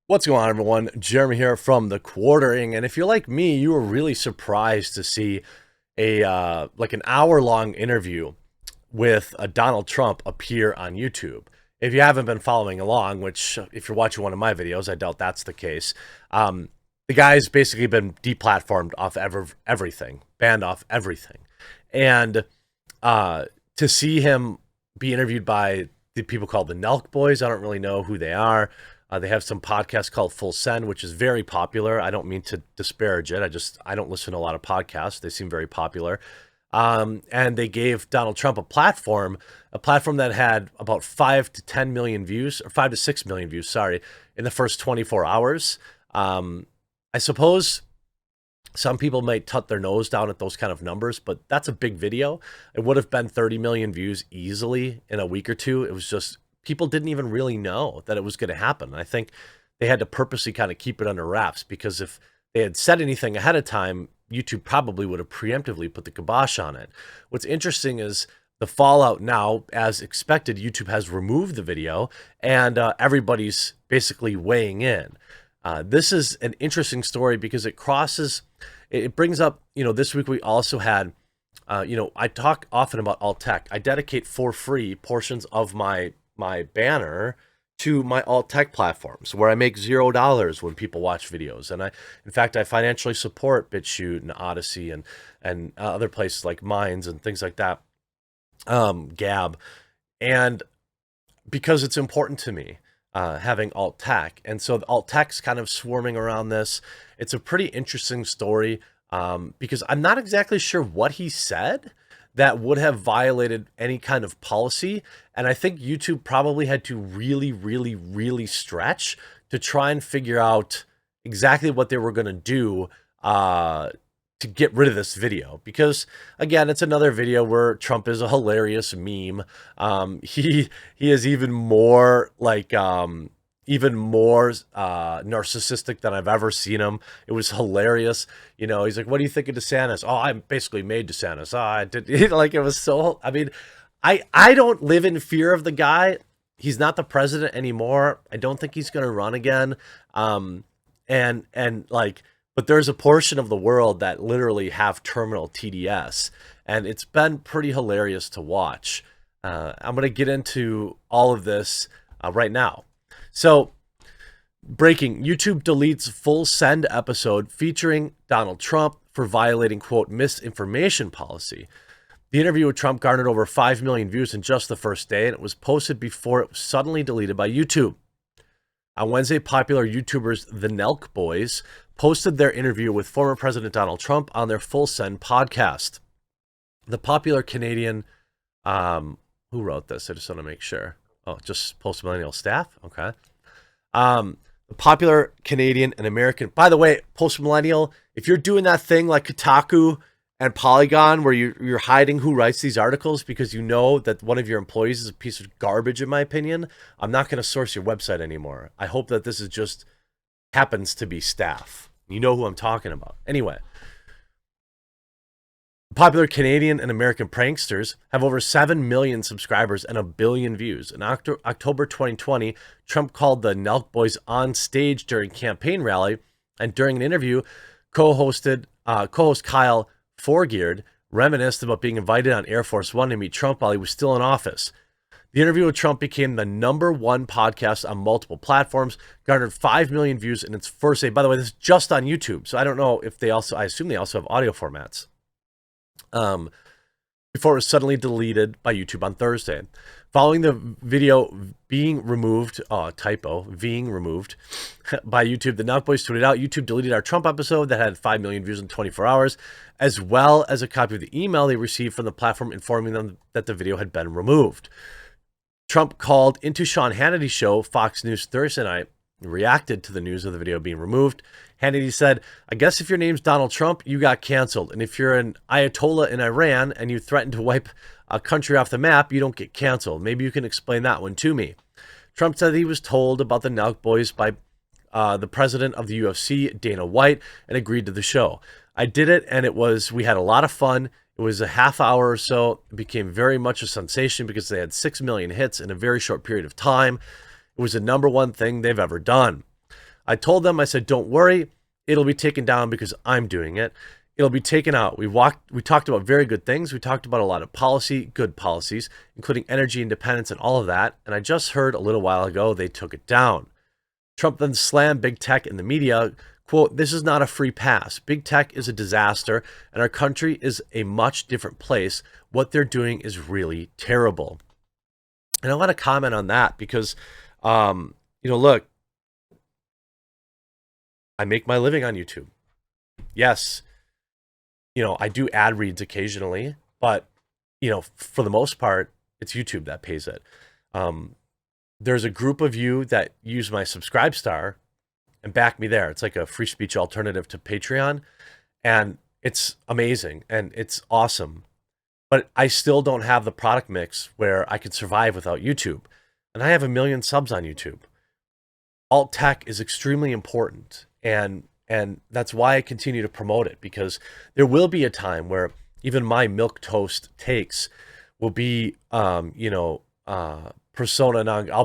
What's going on, everyone? Jeremy here from The Quartering, and if you're like me, you were really surprised to see a like an hour-long interview with Donald Trump appear on YouTube. If you haven't been following along, which if you're watching one of my videos, I doubt that's the case. The guy's basically been deplatformed off everything, banned off everything, and to see him be interviewed by the people called the Nelk Boys, I don't really know who they are. They have some podcast called Full Send, which is very popular. I don't mean to disparage it. I don't listen to a lot of podcasts. They seem very popular. And they gave Donald Trump a platform that had about 5 to 10 million views, or 5 to 6 million views, sorry, in the first 24 hours. I suppose some people might tut their nose down at those kind of numbers, but that's a big video. It would have been 30 million views easily in a week or two. It was just people didn't even really know that it was going to happen. I think they had to purposely kind of keep it under wraps, because if they had said anything ahead of time, YouTube probably would have preemptively put the kibosh on it. What's interesting is the fallout now. As expected, YouTube has removed the video, and everybody's basically weighing in. This is an interesting story because it brings up, this week we also had, I talk often about alt tech. I dedicate for free portions of my banner to my alt tech platforms where I make $0 when people watch videos. And in fact, I financially support BitChute and Odyssey and other places like Minds and things like that, Gab. And because it's important to me, having alt tech. And so the alt tech's kind of swarming around this. It's a pretty interesting story, because I'm not exactly sure what he said that would have violated any kind of policy. And I think YouTube probably had to really, really, really stretch to try and figure out exactly what they were going to do to get rid of this video. Because, again, it's another video where Trump is a hilarious meme. He is even more narcissistic than I've ever seen him. It was hilarious. He's like, "What do you think of DeSantis?" "Oh, I basically made DeSantis." "Oh, I did." Like, it was so, I mean, I don't live in fear of the guy. He's not the president anymore. I don't think he's going to run again. But there's a portion of the world that literally have terminal TDS, and it's been pretty hilarious to watch. I'm going to get into all of this right now. So, breaking: YouTube deletes Full Send episode featuring Donald Trump for violating, quote, misinformation policy. The interview with Trump garnered over 5 million views in just the first day, and it was posted before it was suddenly deleted by YouTube. On Wednesday, popular YouTubers, the Nelk Boys, posted their interview with former President Donald Trump on their Full Send podcast. The popular Canadian, who wrote this? I just want to make sure. Oh, just post-millennial staff? Okay. The popular Canadian and American, by the way, post-millennial, if you're doing that thing like Kotaku and Polygon where you're hiding who writes these articles because you know that one of your employees is a piece of garbage, in my opinion, I'm not going to source your website anymore. I hope that this is just happens to be staff. You know who I'm talking about. Anyway, popular Canadian and American pranksters have over 7 million subscribers and 1 billion views. In October 2020, Trump called the Nelk Boys on stage during campaign rally, and during an interview, co-host Kyle Forgeard reminisced about being invited on Air Force One to meet Trump while he was still in office. The interview with Trump became the #1 podcast on multiple platforms, garnered 5 million views in its first day. By the way, this is just on YouTube, so I don't know if I assume they also have audio formats. Before it was suddenly deleted by YouTube on Thursday. Following the video being removed by YouTube, the Nelk Boys tweeted out, "YouTube deleted our Trump episode that had 5 million views in 24 hours, as well as a copy of the email they received from the platform informing them that the video had been removed." Trump called into Sean Hannity's show, Fox News, Thursday night, reacted to the news of the video being removed. Hannity said, "I guess if your name's Donald Trump, you got canceled. And if you're an Ayatollah in Iran and you threaten to wipe a country off the map, you don't get canceled. Maybe you can explain that one to me." Trump said he was told about the Nelk Boys by the president of the UFC, Dana White, and agreed to the show. "I did it, and we had a lot of fun. It was a half hour or so. It became very much a sensation because they had 6 million hits in a very short period of time. It was the #1 thing they've ever done. I told them, I said, don't worry, it'll be taken down because I'm doing it. It'll be taken out. We talked about very good things. We talked about a lot of good policies, including energy independence and all of that. And I just heard a little while ago they took it down. Trump then slammed big tech in the media. Quote, this is not a free pass. Big tech is a disaster, and our country is a much different place. What they're doing is really terrible. And I want to comment on that because, look, I make my living on YouTube. Yes, I do ad reads occasionally, but, for the most part, it's YouTube that pays it. There's a group of you that use my Subscribe Star and back me there. It's like a free speech alternative to Patreon, and it's amazing and it's awesome. But I still don't have the product mix where I could survive without YouTube. And I have 1 million subs on YouTube. Alt tech is extremely important, and that's why I continue to promote it, because there will be a time where even my milk toast takes will be I'll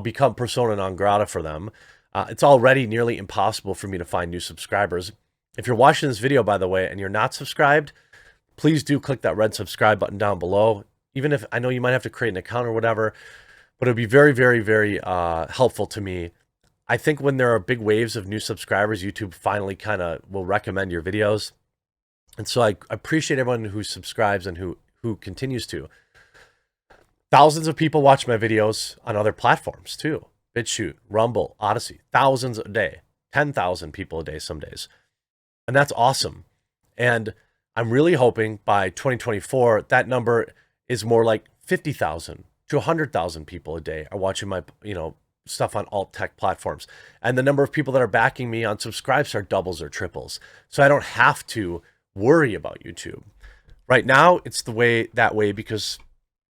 become persona non grata for them. It's already nearly impossible for me to find new subscribers. If you're watching this video, by the way, and you're not subscribed, please do click that red subscribe button down below. Even if I know you might have to create an account or whatever, but it'd be very, very, very helpful to me. I think when there are big waves of new subscribers, YouTube finally kind of will recommend your videos. And so I appreciate everyone who subscribes and who continues to. Thousands of people watch my videos on other platforms too. BitChute, Rumble, Odyssey, thousands a day, 10,000 people a day some days. And that's awesome. And I'm really hoping by 2024, that number is more like 50,000 to 100,000 people a day are watching my, stuff on alt tech platforms. And the number of people that are backing me on Subscribestar doubles or triples. So I don't have to worry about YouTube. Right now, it's that way because,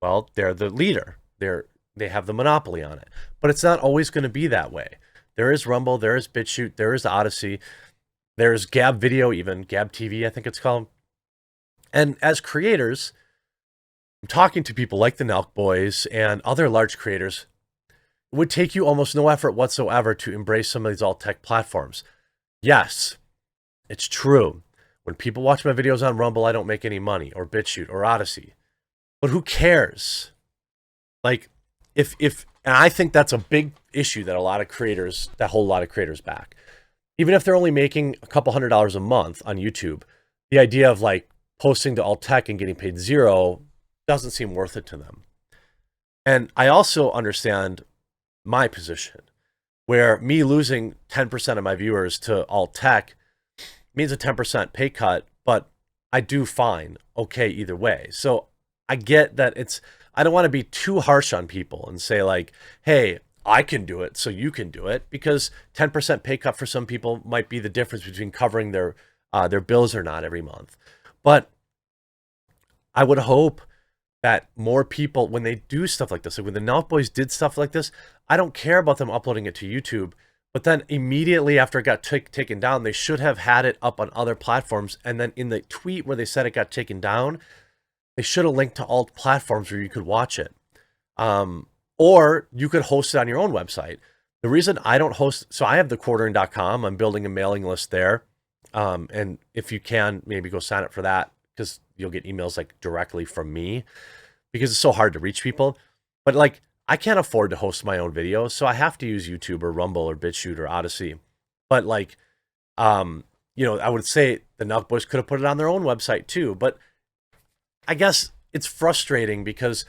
well, they're the leader. They have the monopoly on it. But it's not always going to be that way. There is Rumble, there is BitChute, there is Odyssey, there's Gab Video even, Gab TV, I think it's called. And as creators, I'm talking to people like the Nelk Boys and other large creators. It would take you almost no effort whatsoever to embrace some of these alt-tech platforms. Yes, it's true. When people watch my videos on Rumble, I don't make any money, or BitChute, or Odyssey. But who cares? Like, and I think that's a big issue that hold a lot of creators back. Even if they're only making a couple $100s a month on YouTube, the idea of like posting to alt tech and getting paid zero doesn't seem worth it to them. And I also understand my position, where me losing 10% of my viewers to alt tech means a 10% pay cut, but I do fine, okay, either way. So I get that I don't want to be too harsh on people and say like, hey, I can do it, so you can do it, because 10% pay cut for some people might be the difference between covering their bills or not every month. But I would hope that more people, when they do stuff like this, like when the Nelk Boys did stuff like this, I don't care about them uploading it to YouTube, but then immediately after it got taken down, they should have had it up on other platforms. And then in the tweet where they said it got taken down, they should have linked to all platforms where you could watch it. Or you could host it on your own website. The reason I don't host, so I have thequartering.com. I'm building a mailing list there. And if you can, maybe go sign up for that, because you'll get emails like directly from me, because it's so hard to reach people. But like, I can't afford to host my own videos, so I have to use YouTube or Rumble or BitChute or Odyssey. But like, I would say the Nelk Boys could have put it on their own website too. But I guess it's frustrating because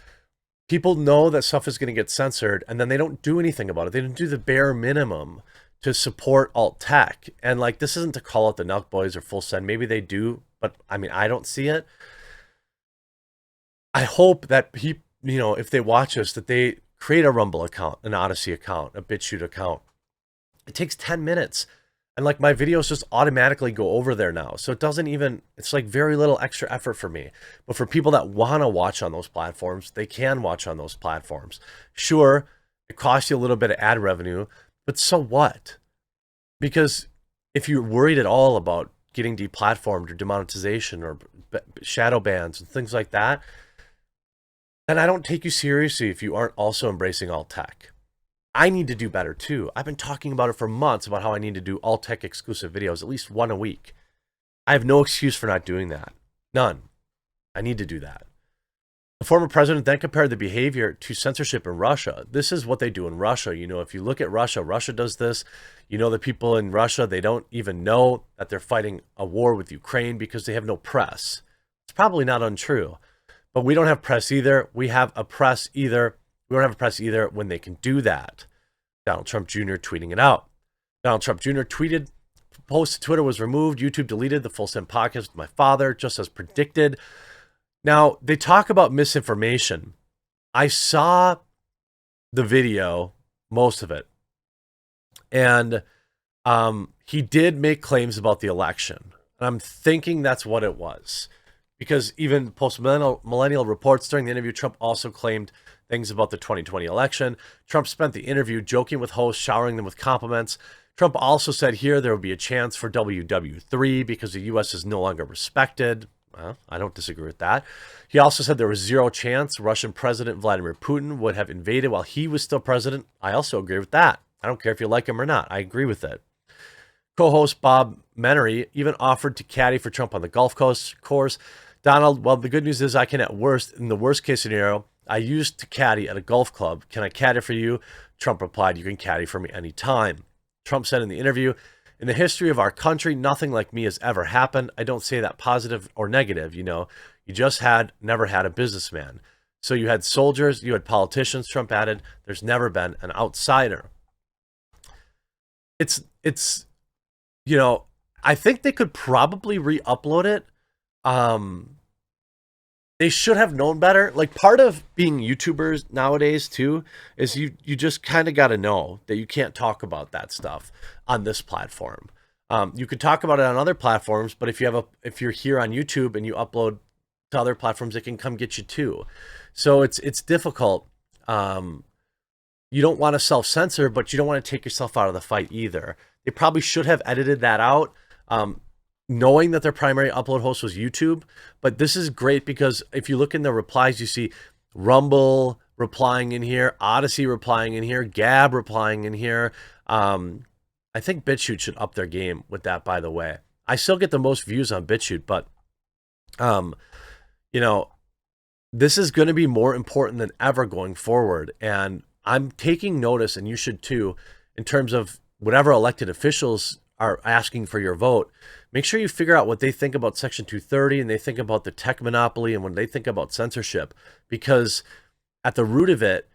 people know that stuff is going to get censored, and then they don't do anything about it. They don't do the bare minimum to support alt tech. And like, this isn't to call out the Nelk Boys or Full Send. Maybe they do, but I mean, I don't see it. I hope that people, if they watch us, that they create a Rumble account, an Odyssey account, a BitChute account. It takes 10 minutes. And like, my videos just automatically go over there now. So it's like very little extra effort for me. But for people that want to watch on those platforms, they can watch on those platforms. Sure, it costs you a little bit of ad revenue, but so what? Because if you're worried at all about getting deplatformed or demonetization or shadow bans and things like that, then I don't take you seriously if you aren't also embracing alt tech. I need to do better too. I've been talking about it for months about how I need to do all tech exclusive videos, at least one a week. I have no excuse for not doing that. None. I need to do that. The former president then compared the behavior to censorship in Russia. This is what they do in Russia. You know, if you look at Russia, Russia does this. You know, the people in Russia, they don't even know that they're fighting a war with Ukraine because they have no press. It's probably not untrue. But we don't have press either. We don't have a press either when they can do that. Donald Trump Jr. tweeting it out. Donald Trump Jr. tweeted, post to Twitter was removed. YouTube deleted the Full Send podcast with my father, just as predicted. Now, they talk about misinformation. I saw the video, most of it, and he did make claims about the election. And I'm thinking that's what it was. Because even post-millennial reports during the interview, Trump also claimed things about the 2020 election. Trump spent the interview joking with hosts, showering them with compliments. Trump also said here there would be a chance for WW3 because the U.S. is no longer respected. Well, I don't disagree with that. He also said there was zero chance Russian President Vladimir Putin would have invaded while he was still president. I also agree with that. I don't care if you like him or not. I agree with it. Co-host Bob Menery even offered to caddy for Trump on the golf course. Donald, well, the good news is I can in the worst case scenario, I used to caddy at a golf club. Can I caddy for you? Trump replied, you can caddy for me anytime. Trump said in the interview, in the history of our country, nothing like me has ever happened. I don't say that positive or negative, you know. You just never had a businessman. So you had soldiers, you had politicians, Trump added. There's never been an outsider. It's you know, I think they could probably re-upload it. They should have known better. Like, part of being YouTubers nowadays too is you just kind of got to know that you can't talk about that stuff on this platform. You could talk about it on other platforms, but if you're here on YouTube and you upload to other platforms, it can come get you too. So it's difficult. You don't want to self-censor, but you don't want to take yourself out of the fight either. They probably should have edited that out. Knowing that their primary upload host was YouTube. But this is great because if you look in the replies, you see Rumble replying in here, Odyssey replying in here, Gab replying in here. I think BitChute should up their game with that, by the way. I still get the most views on BitChute, but, you know, this is going to be more important than ever going forward. And I'm taking notice, and you should too, in terms of whatever elected officials are asking for your vote. Make sure you figure out what they think about Section 230 and they think about the tech monopoly and when they think about censorship, because at the root of it,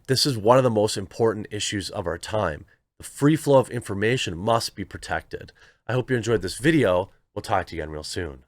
this is one of the most important issues of our time. The free flow of information must be protected. I hope you enjoyed this video. We'll talk to you again real soon.